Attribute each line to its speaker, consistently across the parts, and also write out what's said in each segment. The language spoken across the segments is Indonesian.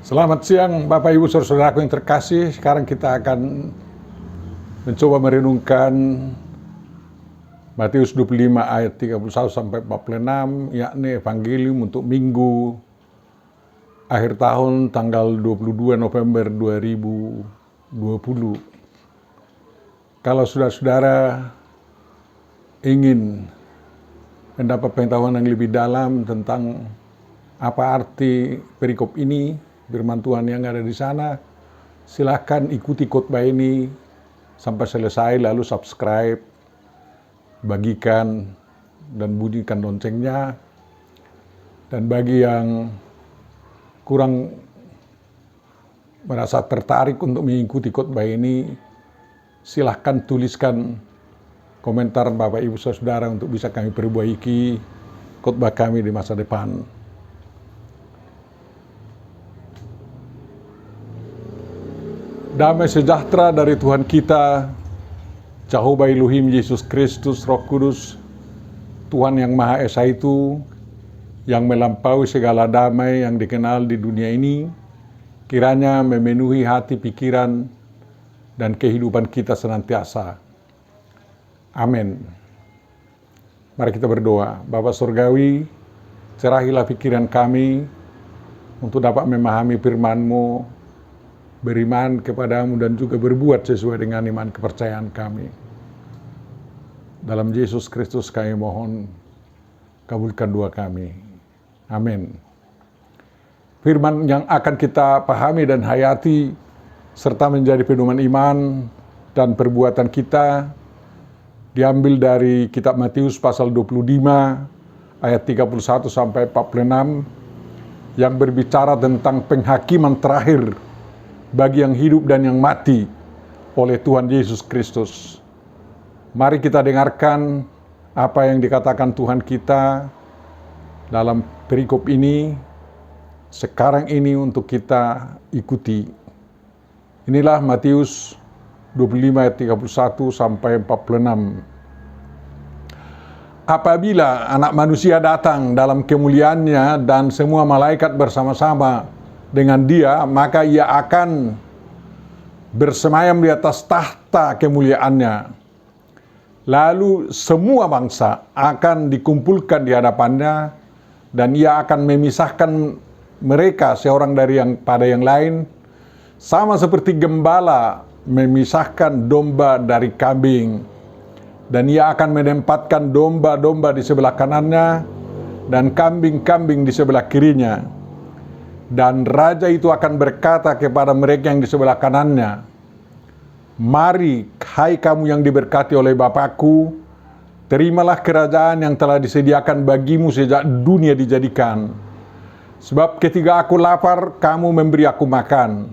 Speaker 1: Selamat siang Bapak Ibu Saudaraku yang terkasih. Sekarang kita akan mencoba merenungkan Matius 25 ayat 31 sampai 46, yakni Evangelium untuk Minggu akhir tahun tanggal 22 November 2020. Kalau saudara-saudara ingin mendapat pengetahuan yang lebih dalam tentang apa arti perikop ini, firman Tuhan yang ada di sana, silakan ikuti khotbah ini sampai selesai, lalu subscribe, bagikan, dan bunyikan loncengnya. Dan bagi yang kurang merasa tertarik untuk mengikuti khotbah ini, silahkan tuliskan komentar Bapak Ibu Saudara untuk bisa kami perbaiki khotbah kami di masa depan. Damai sejahtera dari Tuhan kita, Jehovah Elohim Yesus Kristus, Roh Kudus, Tuhan yang Maha Esa itu, yang melampaui segala damai yang dikenal di dunia ini, kiranya memenuhi hati, pikiran, dan kehidupan kita senantiasa. Amin. Mari kita berdoa. Bapa Surgawi, cerahilah pikiran kami untuk dapat memahami firman-Mu, beriman kepadamu dan juga berbuat sesuai dengan iman kepercayaan kami. Dalam Yesus Kristus kami mohon, kabulkan doa kami. Amin. Firman yang akan kita pahami dan hayati serta menjadi pedoman iman dan perbuatan kita diambil dari kitab Matius pasal 25 ayat 31 sampai 46 yang berbicara tentang penghakiman terakhir bagi yang hidup dan yang mati oleh Tuhan Yesus Kristus. Mari kita dengarkan apa yang dikatakan Tuhan kita dalam perikop ini, sekarang ini untuk kita ikuti. Inilah Matius 25 ayat 31 sampai 46. Apabila Anak Manusia datang dalam kemuliaannya dan semua malaikat bersama-sama dengan Dia, maka Ia akan bersemayam di atas tahta kemuliaannya. Lalu semua bangsa akan dikumpulkan di hadapannya, dan Ia akan memisahkan mereka seorang dari yang pada yang lain, sama seperti gembala memisahkan domba dari kambing. Dan Ia akan menempatkan domba-domba di sebelah kanannya dan kambing-kambing di sebelah kirinya. Dan raja itu akan berkata kepada mereka yang di sebelah kanannya, "Mari, hai kamu yang diberkati oleh Bapakku, terimalah kerajaan yang telah disediakan bagimu sejak dunia dijadikan. Sebab ketika aku lapar, kamu memberi aku makan.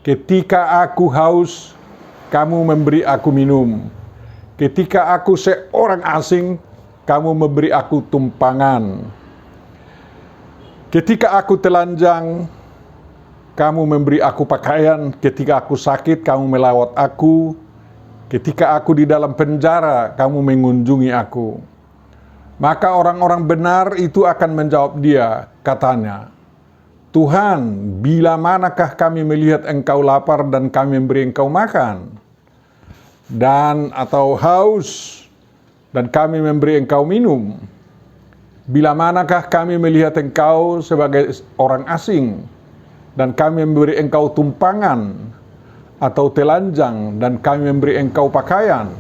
Speaker 1: Ketika aku haus, kamu memberi aku minum. Ketika aku seorang asing, kamu memberi aku tumpangan. Ketika aku telanjang, kamu memberi aku pakaian. Ketika aku sakit, kamu melawat aku. Ketika aku di dalam penjara, kamu mengunjungi aku." Maka orang-orang benar itu akan menjawab Dia, katanya, "Tuhan, bila manakah kami melihat Engkau lapar dan kami memberi Engkau makan? Dan atau haus dan kami memberi Engkau minum? Bila manakah kami melihat Engkau sebagai orang asing dan kami memberi Engkau tumpangan, atau telanjang dan kami memberi Engkau pakaian?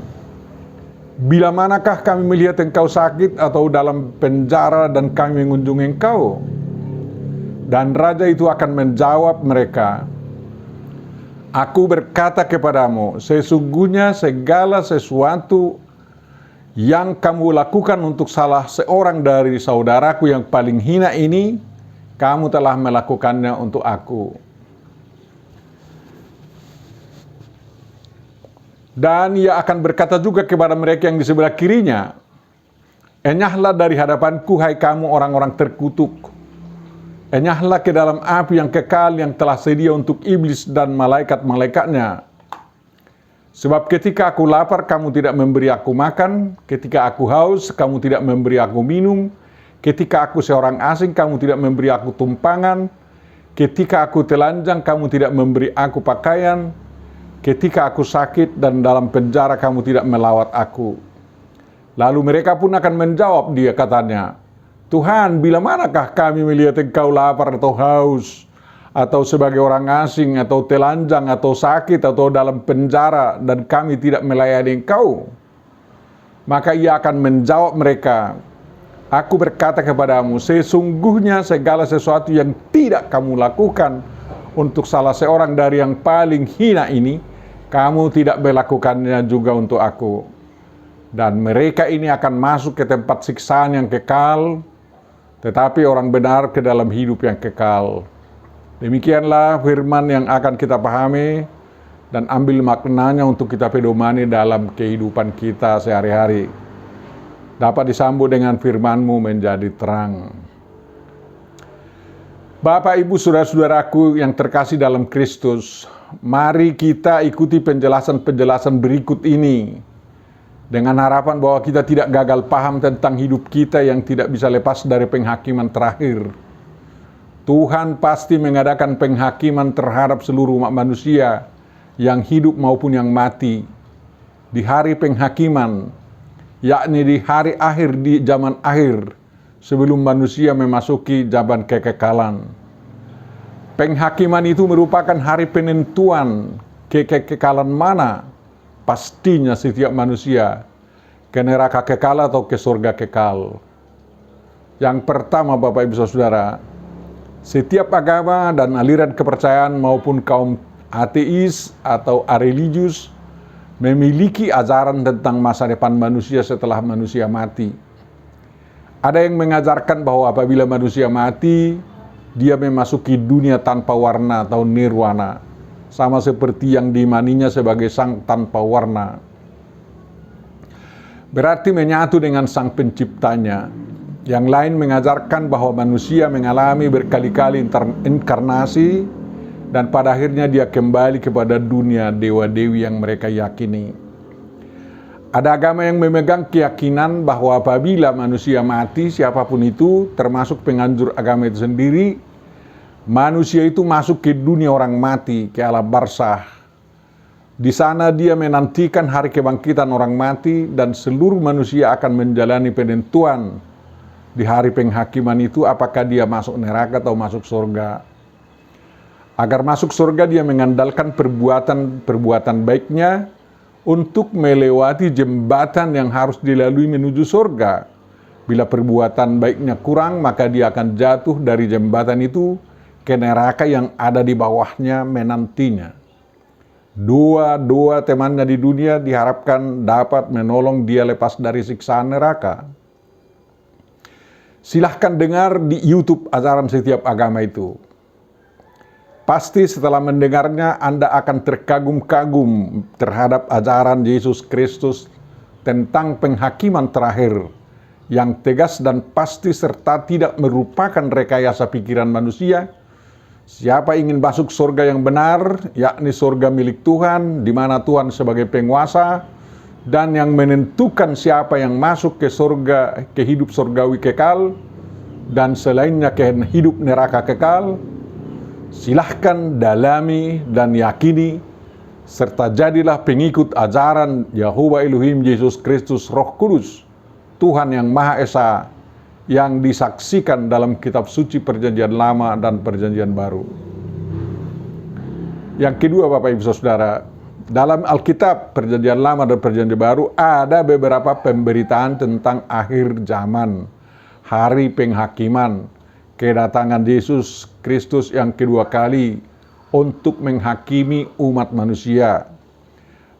Speaker 1: Bila manakah kami melihat Engkau sakit atau dalam penjara dan kami mengunjungi Engkau?" Dan raja itu akan menjawab mereka, "Aku berkata kepadamu, sesungguhnya segala sesuatu yang kamu lakukan untuk salah seorang dari saudaraku yang paling hina ini, kamu telah melakukannya untuk aku." Dan Ia akan berkata juga kepada mereka yang di sebelah kirinya, "Enyahlah dari hadapanku, hai kamu orang-orang terkutuk. Enyahlah ke dalam api yang kekal yang telah sedia untuk iblis dan malaikat-malaikatnya. Sebab ketika aku lapar, kamu tidak memberi aku makan. Ketika aku haus, kamu tidak memberi aku minum. Ketika aku seorang asing, kamu tidak memberi aku tumpangan. ketika aku telanjang kamu tidak memberi aku pakaian, ketika aku sakit dan dalam penjara kamu tidak melawat aku. Lalu mereka pun akan menjawab dia katanya, Tuhan, bila manakah kami melihat engkau lapar atau haus, atau sebagai orang asing, atau telanjang, atau sakit, atau dalam penjara, dan kami tidak melayani engkau? Maka ia akan menjawab mereka, aku berkata kepadamu, sesungguhnya segala sesuatu yang tidak kamu lakukan untuk salah seorang dari yang paling hina ini, kamu tidak melakukannya juga untuk aku. Dan mereka ini akan masuk ke tempat siksaan yang kekal, tetapi orang benar ke dalam hidup yang kekal. Demikianlah firman yang akan kita pahami dan ambil maknanya untuk kita pedomani dalam kehidupan kita sehari-hari. Dapat disambut dengan firman-Mu menjadi terang. Bapak, Ibu, saudara-saudaraku yang terkasih dalam Kristus, mari kita ikuti penjelasan-penjelasan berikut ini dengan harapan bahwa kita tidak gagal paham tentang hidup kita yang tidak bisa lepas dari penghakiman terakhir. Tuhan pasti mengadakan penghakiman terhadap seluruh umat manusia yang hidup maupun yang mati di hari penghakiman, yakni di hari akhir, di zaman akhir, sebelum manusia memasuki zaman kekekalan. Penghakiman itu merupakan hari penentuan kekekalan mana pastinya setiap manusia ke neraka kekal atau ke surga kekal. Yang pertama, Bapak Ibu Saudara, setiap agama dan aliran kepercayaan maupun kaum ateis atau areligius memiliki ajaran tentang masa depan manusia setelah manusia mati. Ada yang mengajarkan bahwa apabila manusia mati, dia memasuki dunia tanpa warna atau nirwana, sama seperti yang diimaninya sebagai sang tanpa warna. Berarti menyatu dengan sang penciptanya. Yang lain mengajarkan bahwa manusia mengalami berkali-kali inkarnasi dan pada akhirnya dia kembali kepada dunia dewa-dewi yang mereka yakini. Ada agama yang memegang keyakinan bahwa apabila manusia mati, siapapun itu, termasuk penganjur agama itu sendiri, manusia itu masuk ke dunia orang mati, ke alam barzah. Di sana dia menantikan hari kebangkitan orang mati dan seluruh manusia akan menjalani penentuan di hari penghakiman itu apakah dia masuk neraka atau masuk surga. Agar masuk surga dia mengandalkan perbuatan baiknya untuk melewati jembatan yang harus dilalui menuju surga. Bila perbuatan baiknya kurang, maka dia akan jatuh dari jembatan itu ke neraka yang ada di bawahnya menantinya. Dua temannya di dunia diharapkan dapat menolong dia lepas dari siksaan neraka. Silahkan dengar di YouTube ajaran setiap agama itu. Pasti setelah mendengarnya Anda akan terkagum-kagum terhadap ajaran Yesus Kristus tentang penghakiman terakhir yang tegas dan pasti serta tidak merupakan rekayasa pikiran manusia. Siapa ingin masuk surga yang benar, yakni surga milik Tuhan, di mana Tuhan sebagai penguasa, dan yang menentukan siapa yang masuk ke surga, ke hidup surgawi kekal, dan selainnya ke hidup neraka kekal, silahkan dalami dan yakini, serta jadilah pengikut ajaran Yahweh Elohim Yesus Kristus Roh Kudus, Tuhan yang Maha Esa, yang disaksikan dalam kitab suci Perjanjian Lama dan Perjanjian Baru. Yang kedua, Bapak Ibu Saudara, dalam Alkitab Perjanjian Lama dan Perjanjian Baru ada beberapa pemberitaan tentang akhir zaman, hari penghakiman, kedatangan Yesus Kristus yang kedua kali untuk menghakimi umat manusia.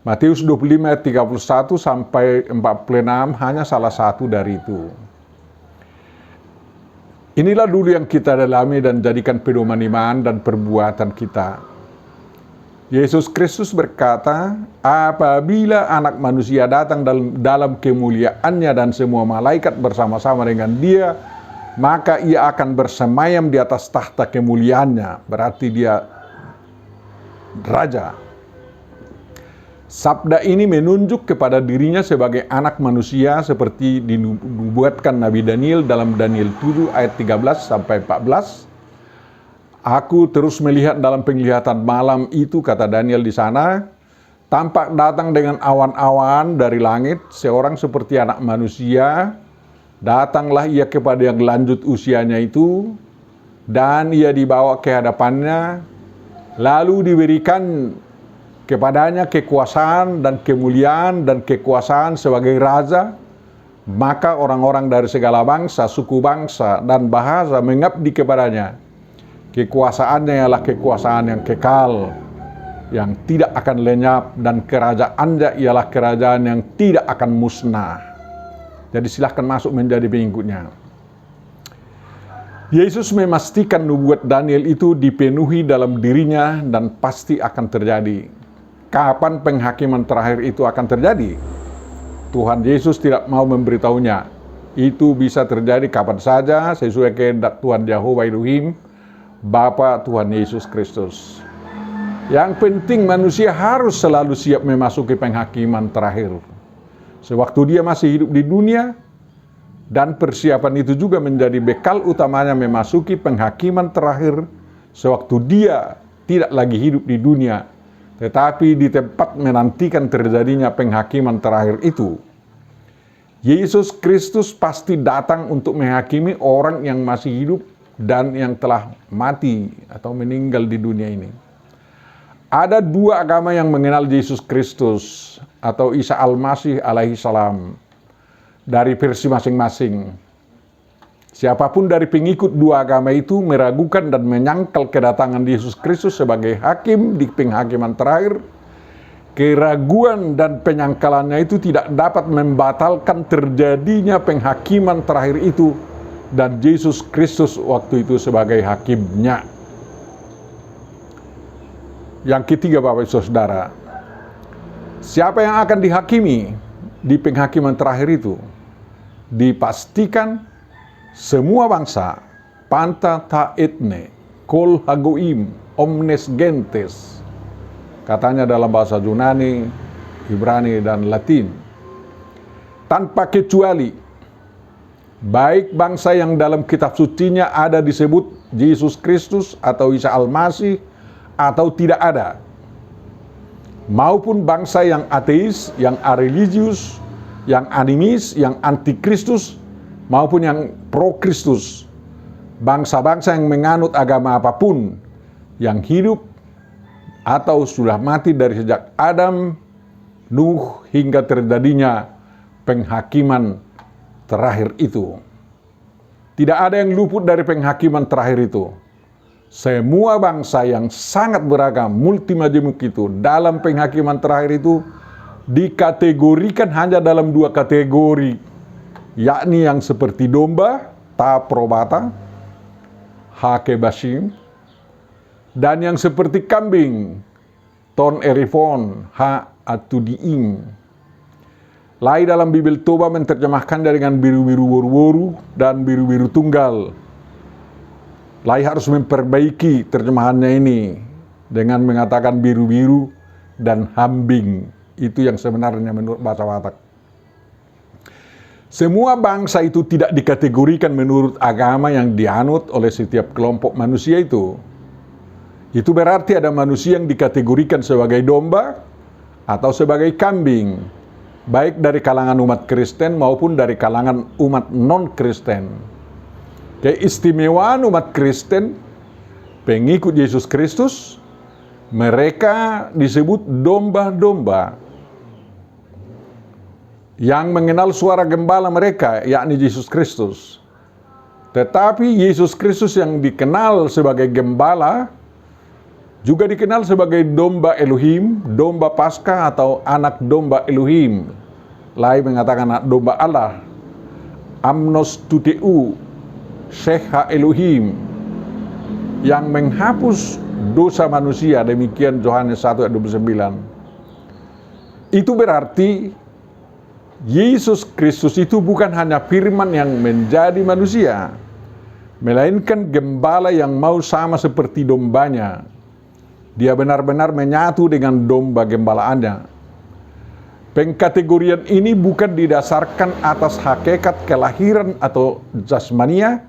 Speaker 1: Matius 25 ayat 31 sampai 46 hanya salah satu dari itu. Inilah dulu yang kita dalami dan jadikan pedoman iman dan perbuatan kita. Yesus Kristus berkata, apabila anak manusia datang dalam kemuliaannya dan semua malaikat bersama-sama dengan dia, maka ia akan bersemayam di atas tahta kemuliaannya. Berarti dia raja. Sabda ini menunjuk kepada dirinya sebagai anak manusia seperti dinubuatkan Nabi Daniel dalam Daniel 7 ayat 13 sampai 14. Aku terus melihat dalam penglihatan malam itu, kata Daniel di sana, tampak datang dengan awan-awan dari langit, seorang seperti anak manusia. Datanglah ia kepada yang lanjut usianya itu, dan ia dibawa ke hadapannya, lalu diberikan kepadanya kekuasaan dan kemuliaan dan kekuasaan sebagai raja. Maka orang-orang dari segala bangsa, suku bangsa, dan bahasa mengabdi kepadanya. Kekuasaannya ialah kekuasaan yang kekal, yang tidak akan lenyap, dan kerajaannya ialah kerajaan yang tidak akan musnah. Jadi silahkan masuk menjadi pengikutnya. Yesus memastikan nubuat Daniel itu dipenuhi dalam dirinya dan pasti akan terjadi. Kapan penghakiman terakhir itu akan terjadi? Tuhan Yesus tidak mau memberitahunya. Itu bisa terjadi kapan saja sesuai kehendak Tuhan Yahweh Elohim, Bapa Tuhan Yesus Kristus. Yang penting manusia harus selalu siap memasuki penghakiman terakhir. Sewaktu dia masih hidup di dunia, dan persiapan itu juga menjadi bekal utamanya memasuki penghakiman terakhir sewaktu dia tidak lagi hidup di dunia, tetapi di tempat menantikan terjadinya penghakiman terakhir itu. Yesus Kristus pasti datang untuk menghakimi orang yang masih hidup dan yang telah mati atau meninggal di dunia ini. Ada dua agama yang mengenal Yesus Kristus atau Isa Al-Masih alaihi salam dari versi masing-masing. Siapapun dari pengikut dua agama itu meragukan dan menyangkal kedatangan Yesus Kristus sebagai hakim di penghakiman terakhir, keraguan dan penyangkalannya itu tidak dapat membatalkan terjadinya penghakiman terakhir itu dan Yesus Kristus waktu itu sebagai hakimnya. Yang ketiga, Bapak Ibu Saudara, siapa yang akan dihakimi di penghakiman terakhir itu? Dipastikan semua bangsa, panta ta etne, kol hagoim, omnes gentes. Katanya dalam bahasa Yunani, Ibrani, dan Latin. Tanpa kecuali, baik bangsa yang dalam kitab sucinya ada disebut Yesus Kristus atau Isa Al-Masih atau tidak ada, maupun bangsa yang ateis, yang areligius, yang animis, yang antikristus, maupun yang pro-Kristus, bangsa-bangsa yang menganut agama apapun, yang hidup atau sudah mati dari sejak Adam, Nuh, hingga terjadinya penghakiman terakhir itu. Tidak ada yang luput dari penghakiman terakhir itu. Semua bangsa yang sangat beragam, multimajemuk itu, dalam penghakiman terakhir itu dikategorikan hanya dalam dua kategori, yakni yang seperti domba, ta probata, ha kebashim, dan yang seperti kambing, ton erifon, ha atudiim. Lai dalam Bibel Toba menerjemahkannya dengan biru-biru woru-woru dan biru-biru tunggal. Lai harus memperbaiki terjemahannya ini dengan mengatakan biru-biru dan hambing. Itu yang sebenarnya menurut bahasa Batak. Semua bangsa itu tidak dikategorikan menurut agama yang dianut oleh setiap kelompok manusia itu. Itu berarti ada manusia yang dikategorikan sebagai domba atau sebagai kambing, baik dari kalangan umat Kristen maupun dari kalangan umat non-Kristen. Keistimewaan umat Kristen, pengikut Yesus Kristus, mereka disebut domba-domba yang mengenal suara gembala mereka, yakni Yesus Kristus. Tetapi Yesus Kristus yang dikenal sebagai gembala, juga dikenal sebagai domba Elohim, domba Paskah atau anak domba Elohim. Lai mengatakan anak domba Allah, amnos tuteu, Sheha Elohim, yang menghapus dosa manusia, demikian Yohanes 1 ayat 29. Itu berarti Yesus Kristus itu bukan hanya firman yang menjadi manusia, melainkan gembala yang mau sama seperti dombanya. Dia benar-benar menyatu dengan domba gembalaannya. Pengkategorian ini bukan didasarkan atas hakikat kelahiran atau jasmania,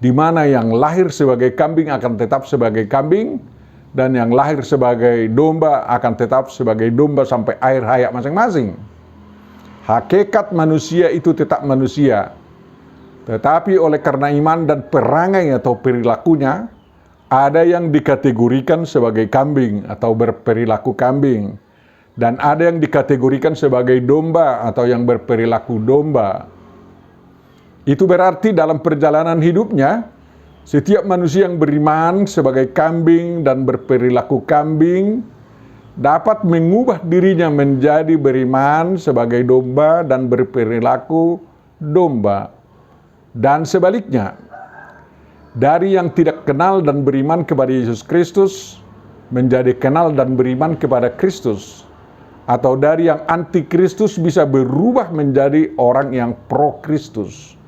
Speaker 1: di mana yang lahir sebagai kambing akan tetap sebagai kambing, dan yang lahir sebagai domba akan tetap sebagai domba sampai akhir hayat masing-masing. Hakikat manusia itu tetap manusia, tetapi oleh karena iman dan perangai atau perilakunya, ada yang dikategorikan sebagai kambing atau berperilaku kambing, dan ada yang dikategorikan sebagai domba atau yang berperilaku domba. Itu berarti dalam perjalanan hidupnya, setiap manusia yang beriman sebagai kambing dan berperilaku kambing dapat mengubah dirinya menjadi beriman sebagai domba dan berperilaku domba. Dan sebaliknya, dari yang tidak kenal dan beriman kepada Yesus Kristus menjadi kenal dan beriman kepada Kristus, atau dari yang anti Kristus bisa berubah menjadi orang yang pro Kristus.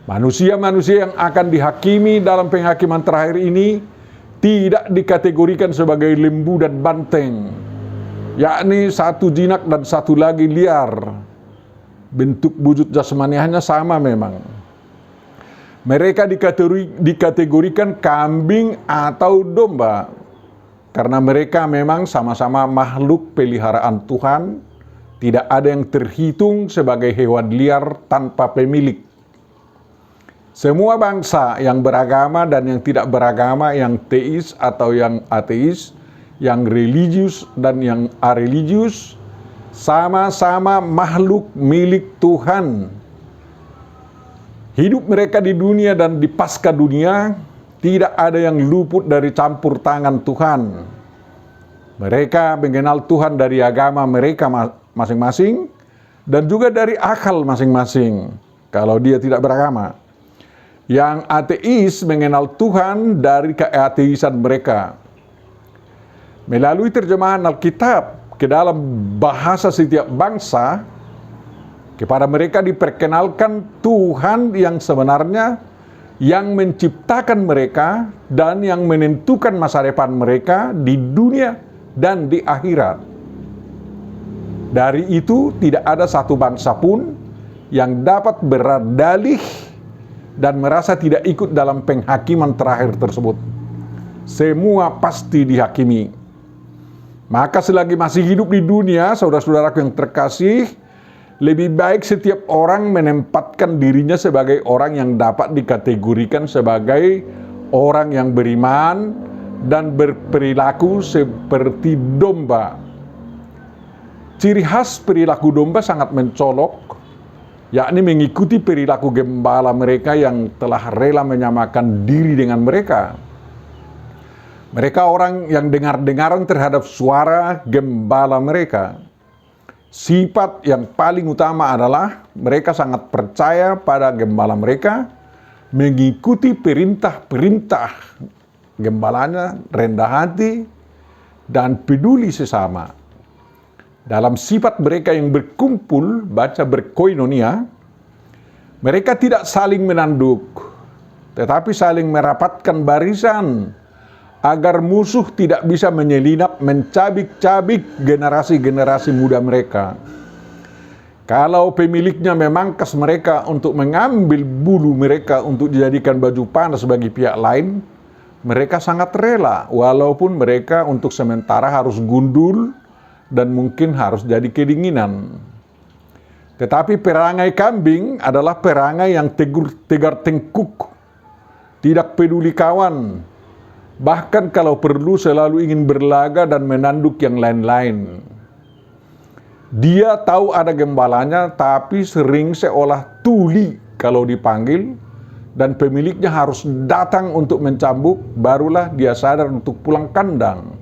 Speaker 1: Manusia-manusia yang akan dihakimi dalam penghakiman terakhir ini tidak dikategorikan sebagai lembu dan banteng, yakni satu jinak dan satu lagi liar. Bentuk wujud jasmaniahnya sama memang. Mereka dikategorikan kambing atau domba karena mereka memang sama-sama makhluk peliharaan Tuhan. Tidak ada yang terhitung sebagai hewan liar tanpa pemilik. Semua bangsa yang beragama dan yang tidak beragama, yang teis atau yang ateis, yang religius dan yang areligius, sama-sama makhluk milik Tuhan. Hidup mereka di dunia dan di pasca dunia tidak ada yang luput dari campur tangan Tuhan. Mereka mengenal Tuhan dari agama mereka masing-masing dan juga dari akal masing-masing kalau dia tidak beragama. Yang ateis mengenal Tuhan dari keateisan mereka. Melalui terjemahan Alkitab ke dalam bahasa setiap bangsa, kepada mereka diperkenalkan Tuhan yang sebenarnya, yang menciptakan mereka dan yang menentukan masa depan mereka di dunia dan di akhirat. Dari itu tidak ada satu bangsa pun yang dapat berdalih dan merasa tidak ikut dalam penghakiman terakhir tersebut. Semua pasti dihakimi. Maka selagi masih hidup di dunia, saudara-saudaraku yang terkasih, lebih baik setiap orang menempatkan dirinya sebagai orang yang dapat dikategorikan sebagai orang yang beriman dan berperilaku seperti domba. Ciri khas perilaku domba sangat mencolok, yakni mengikuti perilaku gembala mereka yang telah rela menyamakan diri dengan mereka. Mereka orang yang dengar-dengaran terhadap suara gembala mereka. Sifat yang paling utama adalah mereka sangat percaya pada gembala mereka, mengikuti perintah-perintah gembalanya, rendah hati, dan peduli sesama. Dalam sifat mereka yang berkumpul, baca berkoinonia, mereka tidak saling menanduk, tetapi saling merapatkan barisan, agar musuh tidak bisa menyelinap, mencabik-cabik generasi-generasi muda mereka. Kalau pemiliknya memangkas mereka untuk mengambil bulu mereka untuk dijadikan baju panas bagi pihak lain, mereka sangat rela, walaupun mereka untuk sementara harus gundul, dan mungkin harus jadi kedinginan. Tetapi perangai kambing adalah perangai yang tegar tengkuk, tidak peduli kawan, bahkan kalau perlu selalu ingin berlaga dan menanduk yang lain-lain. Dia tahu ada gembalanya, tapi sering seolah tuli kalau dipanggil, dan pemiliknya harus datang untuk mencambuk, barulah dia sadar untuk pulang kandang.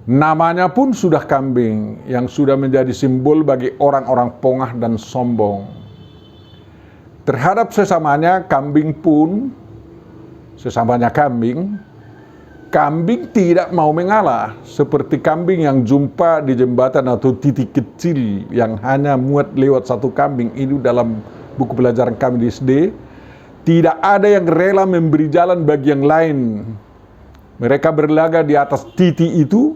Speaker 1: Namanya pun sudah kambing, yang sudah menjadi simbol bagi orang-orang pongah dan sombong. Terhadap sesamanya, kambing pun, sesamanya kambing tidak mau mengalah, seperti kambing yang jumpa di jembatan atau titik kecil yang hanya muat lewat satu kambing. Ini dalam buku pelajaran kami di SD. Tidak ada yang rela memberi jalan bagi yang lain. Mereka berlaga di atas titik itu,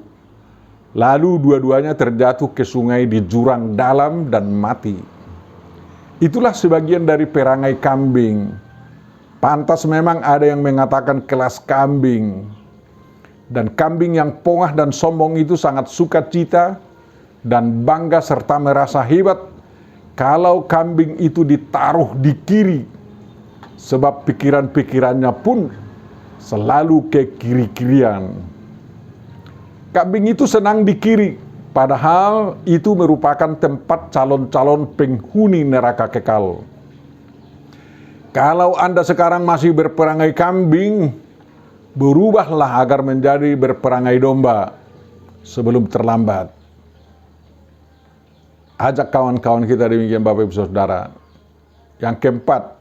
Speaker 1: lalu dua-duanya terjatuh ke sungai di jurang dalam dan mati. Itulah sebagian dari perangai kambing Pantas memang ada yang mengatakan kelas kambing. Dan kambing yang pongah dan sombong itu sangat sukacita dan bangga serta merasa hebat kalau kambing itu ditaruh di kiri. Sebab pikiran-pikirannya pun selalu ke kiri-kirian. Kambing itu senang di kiri, padahal itu merupakan tempat calon-calon penghuni neraka kekal. Kalau Anda sekarang masih berperangai kambing, berubahlah agar menjadi berperangai domba sebelum terlambat. Ajak kawan-kawan kita demikian Bapak Ibu Saudara. Yang keempat,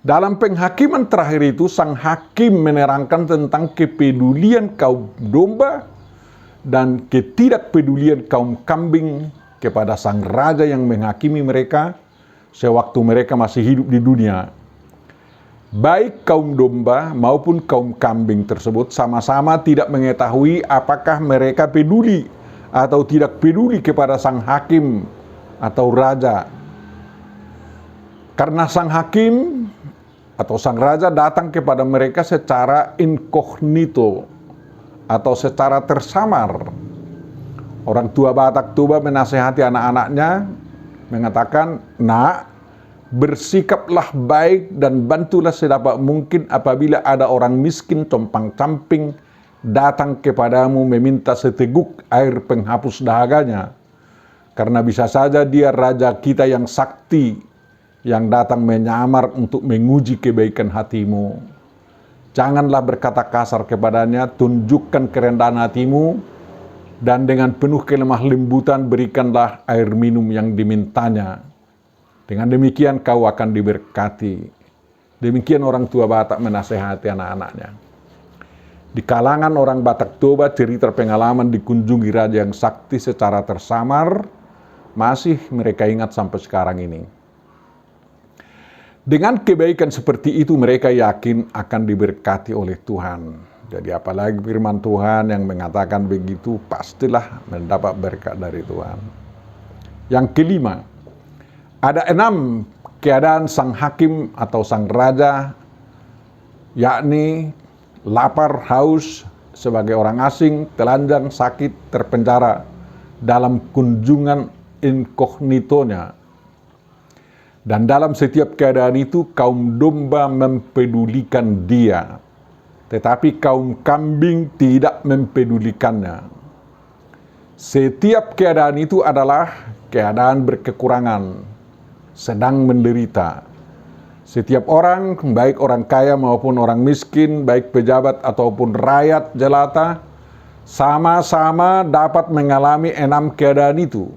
Speaker 1: dalam penghakiman terakhir itu sang hakim menerangkan tentang kepedulian kaum domba dan ketidakpedulian kaum kambing kepada sang raja yang menghakimi mereka sewaktu mereka masih hidup di dunia. Baik kaum domba maupun kaum kambing tersebut sama-sama tidak mengetahui apakah mereka peduli atau tidak peduli kepada sang hakim atau raja. Karena sang hakim atau sang raja datang kepada mereka secara inkognito atau secara tersamar. Orang tua Batak Toba menasihati anak-anaknya, mengatakan, "Nak, bersikaplah baik dan bantulah sedapat mungkin apabila ada orang miskin compang-camping datang kepadamu meminta seteguk air penghapus dahaganya. Karena bisa saja dia raja kita yang sakti yang datang menyamar untuk menguji kebaikan hatimu. Janganlah berkata kasar kepadanya, tunjukkan kerendahan hatimu dan dengan penuh kelemah lembutan berikanlah air minum yang dimintanya. Dengan demikian kau akan diberkati." Demikian orang tua Batak menasehati anak-anaknya. Di kalangan orang Batak Toba, cerita pengalaman dikunjungi raja yang sakti secara tersamar masih mereka ingat sampai sekarang ini. Dengan kebaikan seperti itu mereka yakin akan diberkati oleh Tuhan. Jadi apalagi firman Tuhan yang mengatakan begitu, pastilah mendapat berkat dari Tuhan. Yang kelima, ada 6 keadaan sang hakim atau sang raja, yakni lapar, haus sebagai orang asing, telanjang, sakit, terpenjara dalam kunjungan inkognitonya. Dan dalam setiap keadaan itu kaum domba mempedulikan dia, tetapi kaum kambing tidak mempedulikannya. Setiap keadaan itu adalah keadaan berkekurangan, sedang menderita. Setiap orang, baik orang kaya maupun orang miskin, baik pejabat ataupun rakyat jelata, sama-sama dapat mengalami 6 keadaan itu.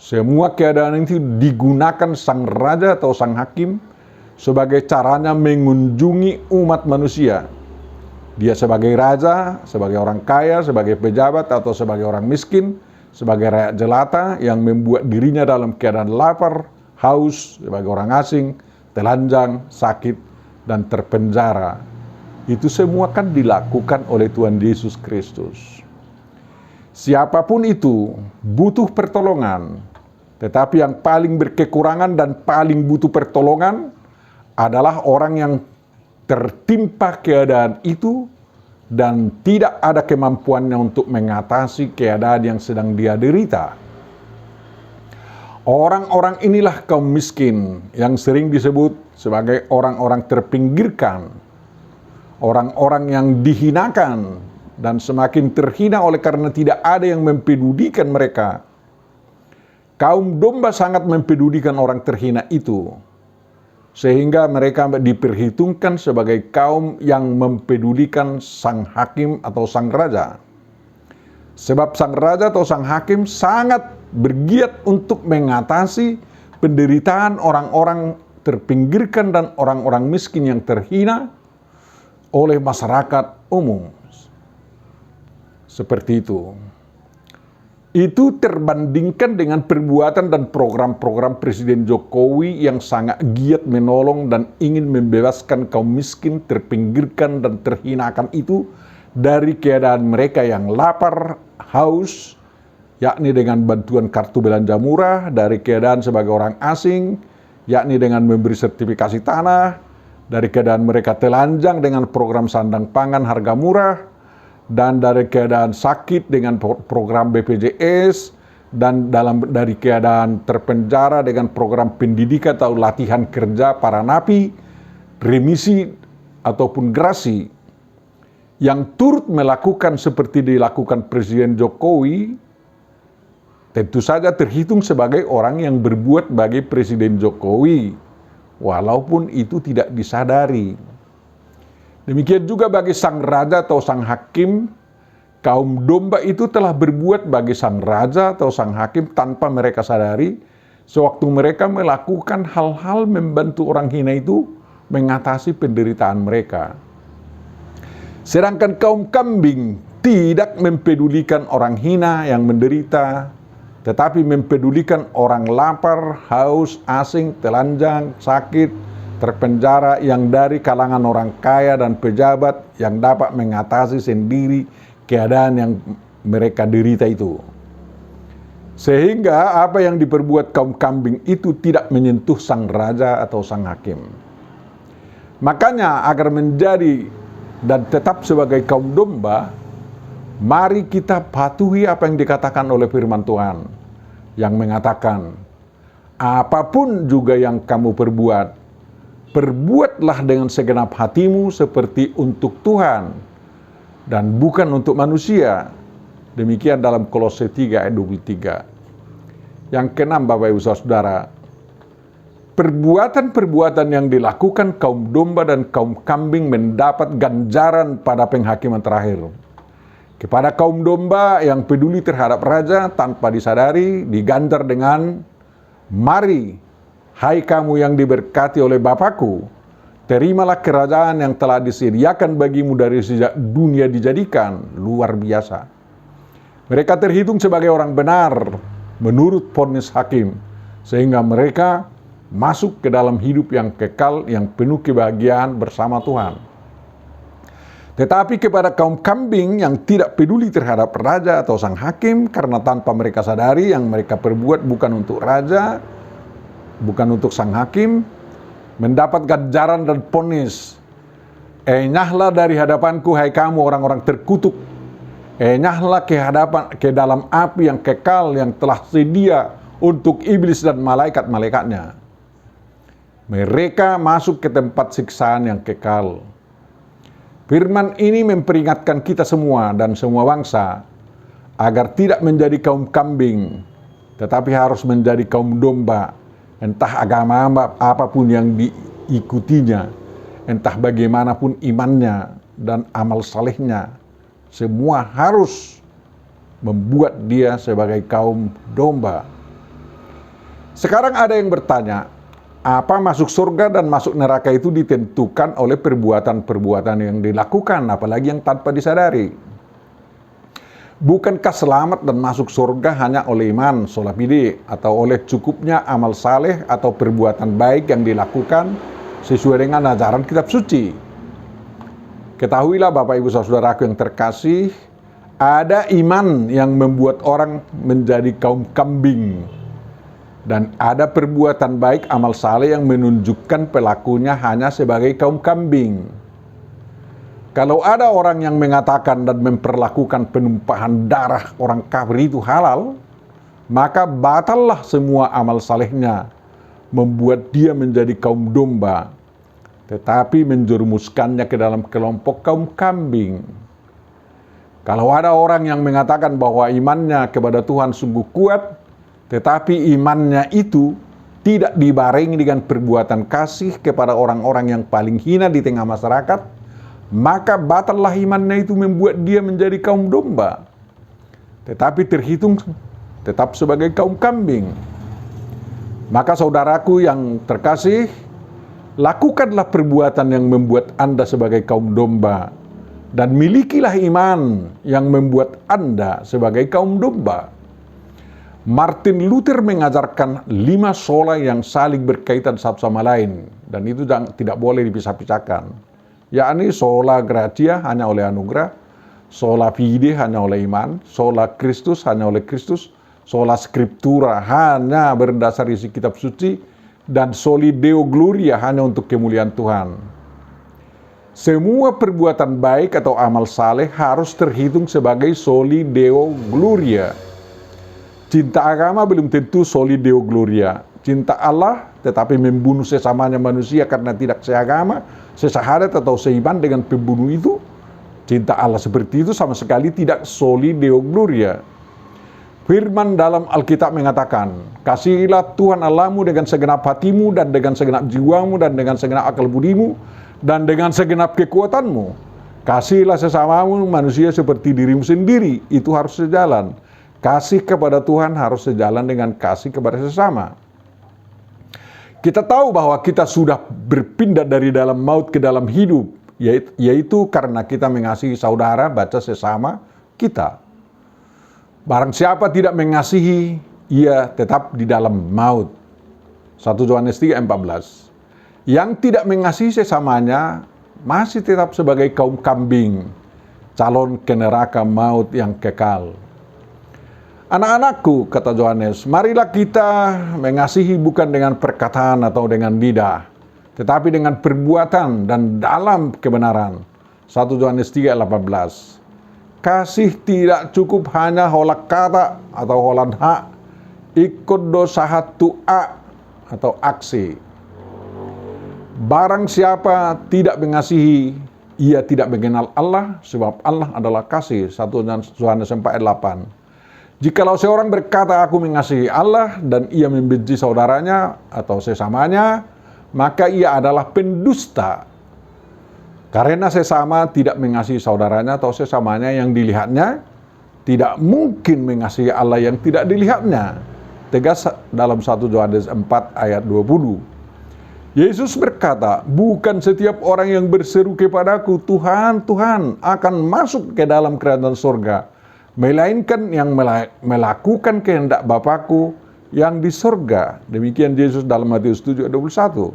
Speaker 1: Semua keadaan itu digunakan sang raja atau sang hakim sebagai caranya mengunjungi umat manusia. Dia sebagai raja, sebagai orang kaya, sebagai pejabat atau sebagai orang miskin, sebagai rakyat jelata yang membuat dirinya dalam keadaan lapar, haus, sebagai orang asing, telanjang, sakit, dan terpenjara. Itu semua kan dilakukan oleh Tuhan Yesus Kristus. Siapapun itu butuh pertolongan, tetapi yang paling berkekurangan dan paling butuh pertolongan adalah orang yang tertimpa keadaan itu dan tidak ada kemampuannya untuk mengatasi keadaan yang sedang dia derita. Orang-orang inilah kaum miskin yang sering disebut sebagai orang-orang terpinggirkan, orang-orang yang dihinakan dan semakin terhina oleh karena tidak ada yang mempedulikan mereka. Kaum domba sangat mempedulikan orang terhina itu, sehingga mereka diperhitungkan sebagai kaum yang mempedulikan sang hakim atau sang raja. Sebab sang raja atau sang hakim sangat bergiat untuk mengatasi penderitaan orang-orang terpinggirkan dan orang-orang miskin yang terhina oleh masyarakat umum. Seperti itu. Itu terbandingkan dengan perbuatan dan program-program Presiden Jokowi yang sangat giat menolong dan ingin membebaskan kaum miskin, terpinggirkan dan terhinakan itu dari keadaan mereka yang lapar, haus, yakni dengan bantuan kartu belanja murah, dari keadaan sebagai orang asing, yakni dengan memberi sertifikasi tanah, dari keadaan mereka telanjang dengan program sandang pangan harga murah, dan dari keadaan sakit dengan program BPJS, dan dari keadaan terpenjara dengan program pendidikan atau latihan kerja para napi, remisi ataupun grasi. Yang turut melakukan seperti dilakukan Presiden Jokowi, tentu saja terhitung sebagai orang yang berbuat bagi Presiden Jokowi, walaupun itu tidak disadari. Demikian juga bagi sang raja atau sang hakim, kaum domba itu telah berbuat bagi sang raja atau sang hakim tanpa mereka sadari, sewaktu mereka melakukan hal-hal membantu orang hina itu mengatasi penderitaan mereka. Sedangkan kaum kambing tidak mempedulikan orang hina yang menderita, tetapi mempedulikan orang lapar, haus, asing, telanjang, sakit, terpenjara yang dari kalangan orang kaya dan pejabat yang dapat mengatasi sendiri keadaan yang mereka derita itu. Sehingga apa yang diperbuat kaum kambing itu tidak menyentuh sang raja atau sang hakim. Makanya agar menjadi dan tetap sebagai kaum domba, mari kita patuhi apa yang dikatakan oleh firman Tuhan, yang mengatakan, apapun juga yang kamu perbuat, perbuatlah dengan segenap hatimu seperti untuk Tuhan dan bukan untuk manusia. Demikian dalam Kolose 3 ayat 23. Yang keenam, Bapak Ibu Saudara, perbuatan-perbuatan yang dilakukan kaum domba dan kaum kambing mendapat ganjaran pada penghakiman terakhir. Kepada kaum domba yang peduli terhadap raja tanpa disadari, diganjar dengan, mari, hai kamu yang diberkati oleh Bapakku, terimalah kerajaan yang telah disediakan bagimu dari sejak dunia dijadikan. Luar biasa. Mereka terhitung sebagai orang benar menurut vonis hakim, sehingga mereka masuk ke dalam hidup yang kekal, yang penuh kebahagiaan bersama Tuhan. Tetapi kepada kaum kambing yang tidak peduli terhadap raja atau sang hakim, karena tanpa mereka sadari yang mereka perbuat bukan untuk raja, bukan untuk sang hakim, mendapat ganjaran dan vonis. Enyahlah dari hadapanku, hai kamu orang-orang terkutuk. Enyahlah ke dalam api yang kekal yang telah sedia untuk iblis dan malaikat-malaikatnya. Mereka masuk ke tempat siksaan yang kekal. Firman ini memperingatkan kita semua dan semua bangsa agar tidak menjadi kaum kambing, tetapi harus menjadi kaum domba. Entah agama apapun yang diikutinya, entah bagaimanapun imannya dan amal salehnya, semua harus membuat dia sebagai kaum domba. Sekarang ada yang bertanya, apa masuk surga dan masuk neraka itu ditentukan oleh perbuatan-perbuatan yang dilakukan, apalagi yang tanpa disadari. Bukankah selamat dan masuk surga hanya oleh iman, sola fide, atau oleh cukupnya amal saleh atau perbuatan baik yang dilakukan sesuai dengan ajaran kitab suci? Ketahuilah Bapak Ibu Saudaraku yang terkasih, ada iman yang membuat orang menjadi kaum kambing. Dan ada perbuatan baik amal saleh yang menunjukkan pelakunya hanya sebagai kaum kambing. Kalau ada orang yang mengatakan dan memperlakukan penumpahan darah orang kafir itu halal, maka batallah semua amal salehnya, membuat dia menjadi kaum domba, tetapi menjerumuskannya ke dalam kelompok kaum kambing. Kalau ada orang yang mengatakan bahwa imannya kepada Tuhan sungguh kuat, tetapi imannya itu tidak dibarengi dengan perbuatan kasih kepada orang-orang yang paling hina di tengah masyarakat, maka batallah imannya itu membuat dia menjadi kaum domba, tetapi terhitung tetap sebagai kaum kambing. Maka saudaraku yang terkasih, lakukanlah perbuatan yang membuat Anda sebagai kaum domba, dan milikilah iman yang membuat Anda sebagai kaum domba. Martin Luther mengajarkan 5 sola yang saling berkaitan satu sama lain, dan itu tidak boleh dipisah-pisahkan. Yakni sola gratia hanya oleh anugerah, sola fide hanya oleh iman, sola Christus hanya oleh Kristus, sola scriptura hanya berdasar isi kitab suci, dan soli deo gloria hanya untuk kemuliaan Tuhan. Semua perbuatan baik atau amal saleh harus terhitung sebagai soli deo gloria. Cinta agama belum tentu soli deo gloria. Cinta Allah tetapi membunuh sesamanya manusia karena tidak seagama, sesahadat atau seiman dengan pembunuh itu, cinta Allah seperti itu sama sekali tidak soli deo gloria. Firman dalam Alkitab mengatakan, kasihilah Tuhan Allahmu dengan segenap hatimu dan dengan segenap jiwamu dan dengan segenap akal budimu dan dengan segenap kekuatanmu. Kasihilah sesamamu manusia seperti dirimu sendiri. Itu harus sejalan. Kasih kepada Tuhan harus sejalan dengan kasih kepada sesama. Kita tahu bahwa kita sudah berpindah dari dalam maut ke dalam hidup, yaitu karena kita mengasihi saudara, baca sesama kita. Barang siapa tidak mengasihi, ia tetap di dalam maut. 1 Yohanes 3:14. Yang tidak mengasihi sesamanya masih tetap sebagai kaum kambing, calon ke neraka maut yang kekal. Anak-anakku, kata Yohanes, marilah kita mengasihi bukan dengan perkataan atau dengan lidah, tetapi dengan perbuatan dan dalam kebenaran. 1 Yohanes 3:18. Kasih tidak cukup hanya hola kata atau holan hak, ikut dosa hatu a atau aksi. Barang siapa tidak mengasihi, ia tidak mengenal Allah, sebab Allah adalah kasih. 1 Yohanes 4:8. Jikalau seorang berkata aku mengasihi Allah dan ia membenci saudaranya atau sesamanya, maka ia adalah pendusta. Karena sesama tidak mengasihi saudaranya atau sesamanya yang dilihatnya, tidak mungkin mengasihi Allah yang tidak dilihatnya. Tegas dalam 1 Yohanes 4:20. Yesus berkata, bukan setiap orang yang berseru kepadaku, Tuhan, Tuhan, akan masuk ke dalam kerajaan surga, melainkan yang melakukan kehendak Bapakku yang di surga. Demikian Yesus dalam Matius 7:21.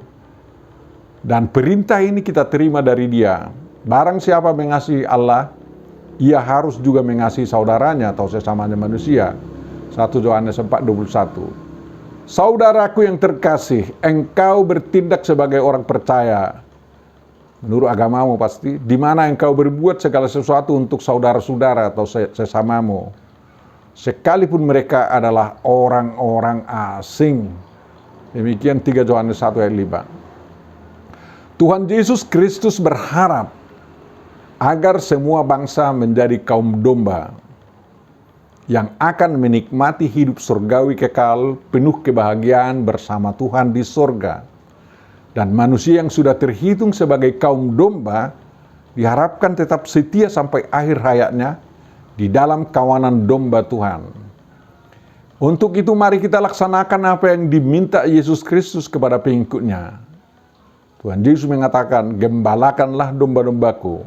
Speaker 1: Dan perintah ini kita terima dari Dia. Barang siapa mengasihi Allah, ia harus juga mengasihi saudaranya atau sesamanya manusia. 1 Yohanes 4:21. Saudaraku yang terkasih, engkau bertindak sebagai orang percaya. Menurut agamamu pasti, di mana engkau berbuat segala sesuatu untuk saudara-saudara atau sesamamu, sekalipun mereka adalah orang-orang asing. Demikian 3 Yohanes 1:5. Tuhan Yesus Kristus berharap agar semua bangsa menjadi kaum domba yang akan menikmati hidup surgawi kekal, penuh kebahagiaan bersama Tuhan di surga. Dan manusia yang sudah terhitung sebagai kaum domba diharapkan tetap setia sampai akhir hayatnya di dalam kawanan domba Tuhan. Untuk itu mari kita laksanakan apa yang diminta Yesus Kristus kepada pengikutnya. Tuhan Yesus mengatakan, gembalakanlah domba-dombaku.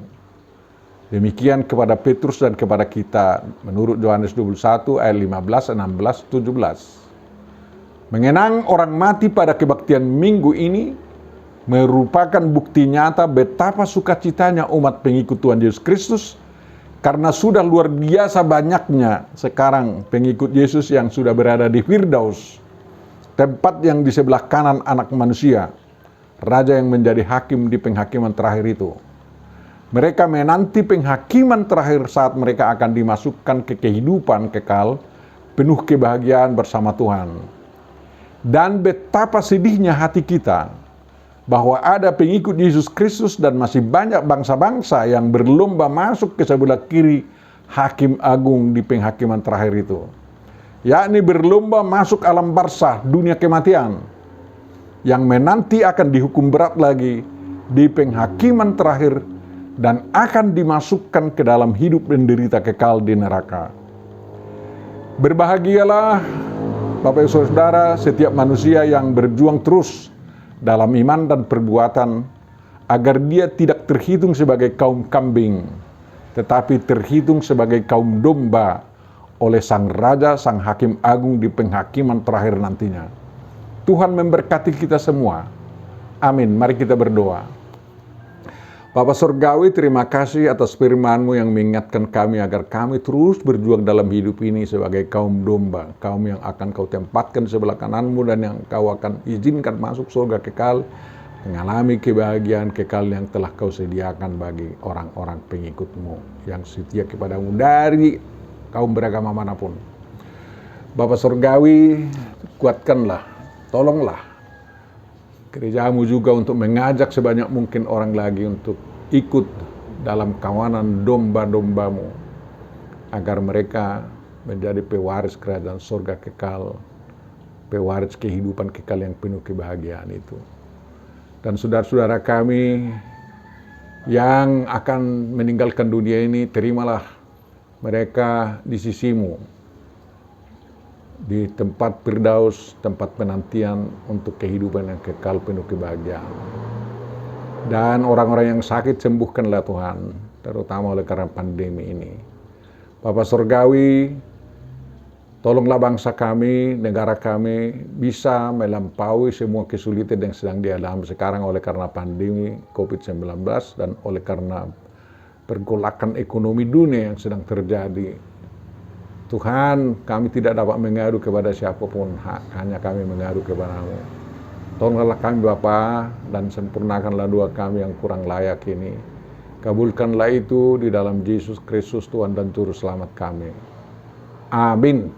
Speaker 1: Demikian kepada Petrus dan kepada kita, menurut Yohanes 21 ayat 15, 16, 17. Mengenang orang mati pada kebaktian minggu ini merupakan bukti nyata betapa sukacitanya umat pengikut Tuhan Yesus Kristus, karena sudah luar biasa banyaknya sekarang pengikut Yesus yang sudah berada di Firdaus, tempat yang di sebelah kanan anak manusia, Raja yang menjadi hakim di penghakiman terakhir itu. Mereka menanti penghakiman terakhir saat mereka akan dimasukkan ke kehidupan kekal, penuh kebahagiaan bersama Tuhan. Dan betapa sedihnya hati kita bahwa ada pengikut Yesus Kristus dan masih banyak bangsa-bangsa yang berlomba masuk ke sebelah kiri hakim agung di penghakiman terakhir itu. Yakni berlomba masuk alam barzah, dunia kematian, yang menanti akan dihukum berat lagi di penghakiman terakhir dan akan dimasukkan ke dalam hidup menderita kekal di neraka. Berbahagialah Bapak Ibu Saudara, setiap manusia yang berjuang terus dalam iman dan perbuatan agar dia tidak terhitung sebagai kaum kambing, tetapi terhitung sebagai kaum domba oleh Sang Raja, Sang Hakim Agung di penghakiman terakhir nantinya. Tuhan memberkati kita semua. Amin. Mari kita berdoa. Bapa Surgawi, terima kasih atas firman-Mu yang mengingatkan kami agar kami terus berjuang dalam hidup ini sebagai kaum domba, kaum yang akan Kau tempatkan sebelah kanan-Mu dan yang Kau akan izinkan masuk surga kekal mengalami kebahagiaan kekal yang telah kau sediakan bagi orang-orang pengikut-Mu yang setia kepadamu dari kaum beragama manapun. Bapa Surgawi, kuatkanlah, tolonglah gereja-Mu juga untuk mengajak sebanyak mungkin orang lagi untuk ikut dalam kawanan domba-domba-Mu, agar mereka menjadi pewaris kerajaan surga kekal, pewaris kehidupan kekal yang penuh kebahagiaan itu. Dan saudara-saudara kami yang akan meninggalkan dunia ini, terimalah mereka di sisi-Mu, di tempat Firdaus, tempat penantian untuk kehidupan yang kekal penuh kebahagiaan. Dan orang-orang yang sakit sembuhkanlah Tuhan, terutama oleh karena pandemi ini. Bapa Surgawi, tolonglah bangsa kami, negara kami bisa melampaui semua kesulitan yang sedang dialami sekarang oleh karena pandemi COVID-19 dan oleh karena pergolakan ekonomi dunia yang sedang terjadi. Tuhan, kami tidak dapat mengadu kepada siapapun, hanya kami mengadu kepada-Mu. Tolonglah kami Bapa, dan sempurnakanlah doa kami yang kurang layak ini. Kabulkanlah itu di dalam Yesus Kristus Tuhan dan Juru Selamat kami. Amin.